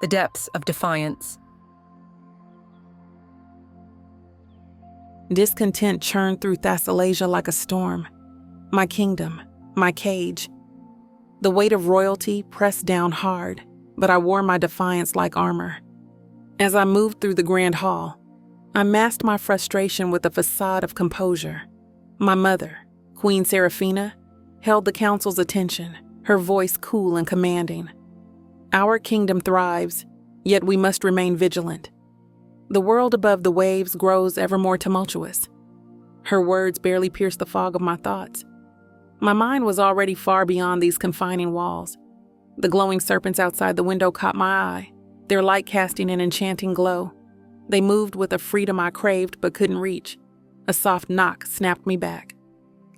the depths of Defiance. Discontent churned through Thessalasia like a storm. My kingdom, my cage. The weight of royalty pressed down hard, but I wore my defiance like armor. As I moved through the grand hall, I masked my frustration with a facade of composure. My mother, Queen Seraphina, held the council's attention, her voice cool and commanding. Our kingdom thrives, yet we must remain vigilant. The world above the waves grows ever more tumultuous. Her words barely pierced the fog of my thoughts. My mind was already far beyond these confining walls. The glowing serpents outside the window caught my eye, their light casting an enchanting glow. They moved with a freedom I craved but couldn't reach. A soft knock snapped me back.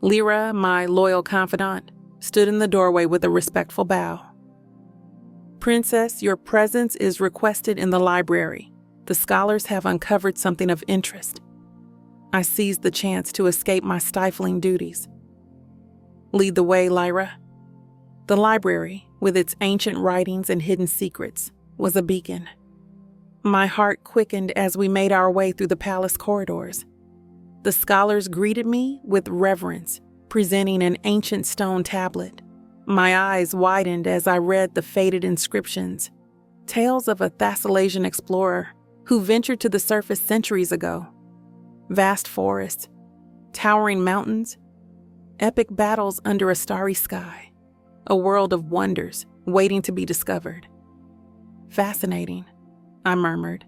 Lyra, my loyal confidant, stood in the doorway with a respectful bow. "Princess, your presence is requested in the library. The scholars have uncovered something of interest." I seized the chance to escape my stifling duties. "Lead the way, Lyra." The library, with its ancient writings and hidden secrets, was a beacon. My heart quickened as we made our way through the palace corridors. The scholars greeted me with reverence, presenting an ancient stone tablet. My eyes widened as I read the faded inscriptions, tales of a Thessalasian explorer who ventured to the surface centuries ago. Vast forests, towering mountains, epic battles under a starry sky, a world of wonders waiting to be discovered. "Fascinating," I murmured,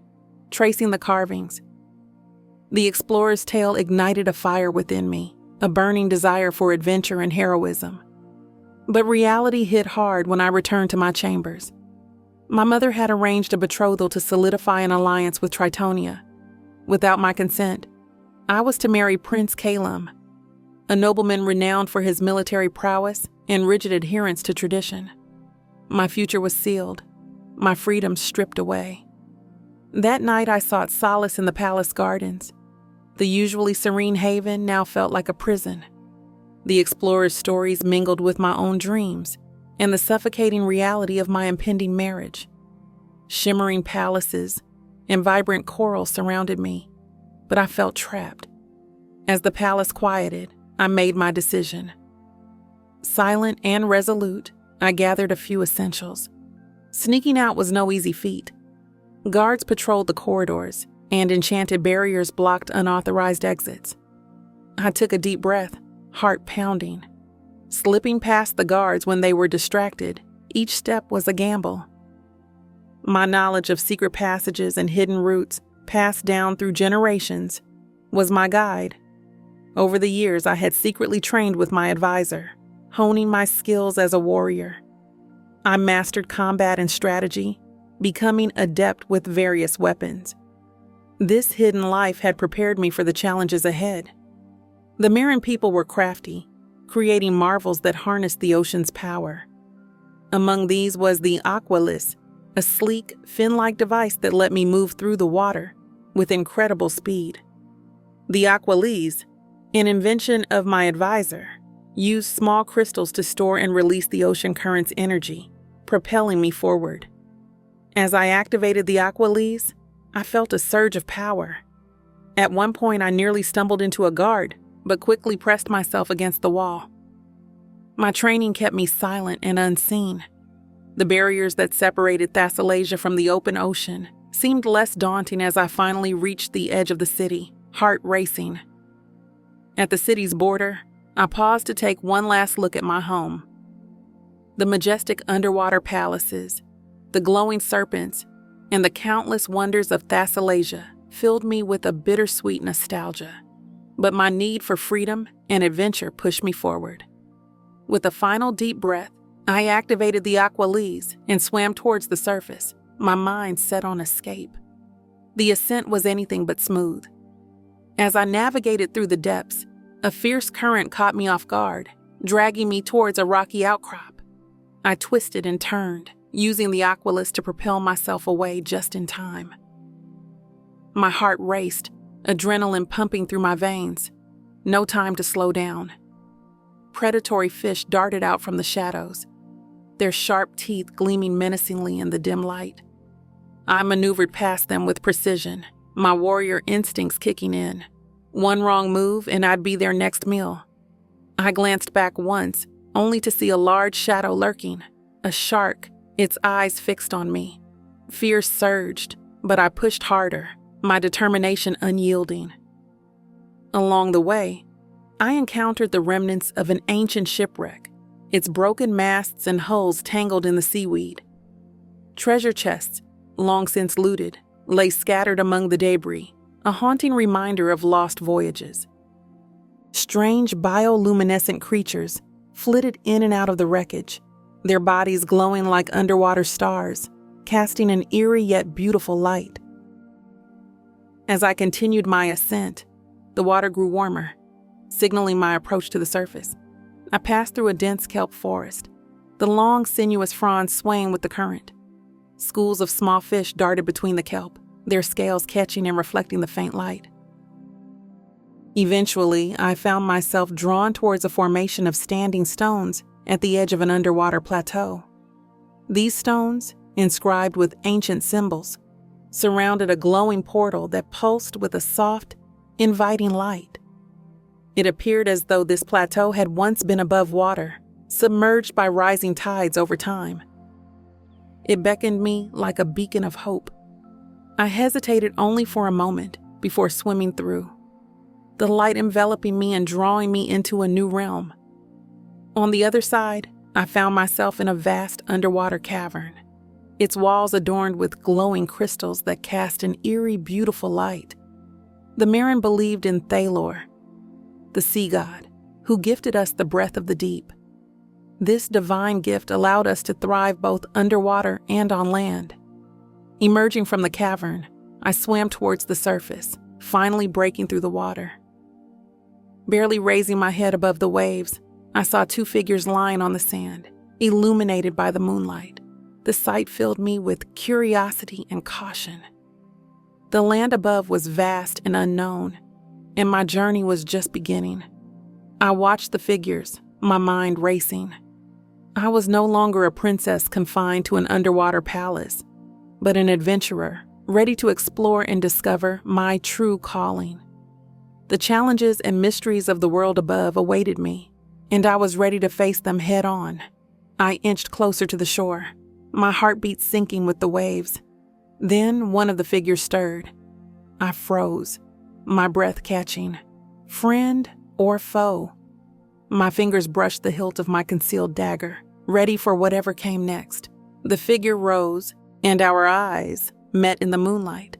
tracing the carvings. The explorer's tale ignited a fire within me, a burning desire for adventure and heroism. But reality hit hard when I returned to my chambers. My mother had arranged a betrothal to solidify an alliance with Tritonia. Without my consent, I was to marry Prince Calum, a nobleman renowned for his military prowess and rigid adherence to tradition. My future was sealed, my freedom stripped away. That night I sought solace in the palace gardens. The usually serene haven now felt like a prison. The explorer's stories mingled with my own dreams and the suffocating reality of my impending marriage. Shimmering palaces and vibrant coral surrounded me, but I felt trapped. As the palace quieted, I made my decision. Silent and resolute, I gathered a few essentials. Sneaking out was no easy feat. Guards patrolled the corridors, and enchanted barriers blocked unauthorized exits. I took a deep breath, heart pounding. Slipping past the guards when they were distracted, each step was a gamble. My knowledge of secret passages and hidden routes, passed down through generations, was my guide. Over the years, I had secretly trained with my advisor, honing my skills as a warrior. I mastered combat and strategy, becoming adept with various weapons. This hidden life had prepared me for the challenges ahead. The Marin people were crafty, creating marvels that harnessed the ocean's power. Among these was the Aqualis, a sleek, fin-like device that let me move through the water with incredible speed. The Aqualis, an invention of my advisor, used small crystals to store and release the ocean current's energy, propelling me forward. As I activated the Aqualis, I felt a surge of power. At one point, I nearly stumbled into a guard, but quickly pressed myself against the wall. My training kept me silent and unseen. The barriers that separated Thessalasia from the open ocean seemed less daunting as I finally reached the edge of the city, heart racing. At the city's border, I paused to take one last look at my home. The majestic underwater palaces, the glowing serpents, and the countless wonders of Thessalasia filled me with a bittersweet nostalgia. But my need for freedom and adventure pushed me forward. With a final deep breath, I activated the Aqualis and swam towards the surface, my mind set on escape. The ascent was anything but smooth. As I navigated through the depths, a fierce current caught me off guard, dragging me towards a rocky outcrop. I twisted and turned, using the Aqualis to propel myself away just in time. My heart raced, adrenaline pumping through my veins. No time to slow down. Predatory fish darted out from the shadows, their sharp teeth gleaming menacingly in the dim light. I maneuvered past them with precision, my warrior instincts kicking in. One wrong move and I'd be their next meal. I glanced back once, only to see a large shadow lurking, a shark, its eyes fixed on me. Fear surged, but I pushed harder, my determination unyielding. Along the way, I encountered the remnants of an ancient shipwreck, its broken masts and hulls tangled in the seaweed. Treasure chests, long since looted, lay scattered among the debris, a haunting reminder of lost voyages. Strange bioluminescent creatures flitted in and out of the wreckage, their bodies glowing like underwater stars, casting an eerie yet beautiful light. As I continued my ascent, the water grew warmer, signaling my approach to the surface. I passed through a dense kelp forest, the long, sinuous fronds swaying with the current. Schools of small fish darted between the kelp, their scales catching and reflecting the faint light. Eventually, I found myself drawn towards a formation of standing stones at the edge of an underwater plateau. These stones, inscribed with ancient symbols, surrounded a glowing portal that pulsed with a soft, inviting light. It appeared as though this plateau had once been above water, submerged by rising tides over time. It beckoned me like a beacon of hope. I hesitated only for a moment before swimming through, the light enveloping me and drawing me into a new realm. On the other side, I found myself in a vast underwater cavern, its walls adorned with glowing crystals that cast an eerie, beautiful light. The Marin believed in Thalor, the sea god, who gifted us the breath of the deep. This divine gift allowed us to thrive both underwater and on land. Emerging from the cavern, I swam towards the surface, finally breaking through the water. Barely raising my head above the waves, I saw two figures lying on the sand, illuminated by the moonlight. The sight filled me with curiosity and caution. The land above was vast and unknown, and my journey was just beginning. I watched the figures, my mind racing. I was no longer a princess confined to an underwater palace, but an adventurer, ready to explore and discover my true calling. The challenges and mysteries of the world above awaited me, and I was ready to face them head on. I inched closer to the shore, my heartbeat sinking with the waves. Then one of the figures stirred. I froze, my breath catching. Friend or foe? My fingers brushed the hilt of my concealed dagger, ready for whatever came next. The figure rose, and our eyes met in the moonlight.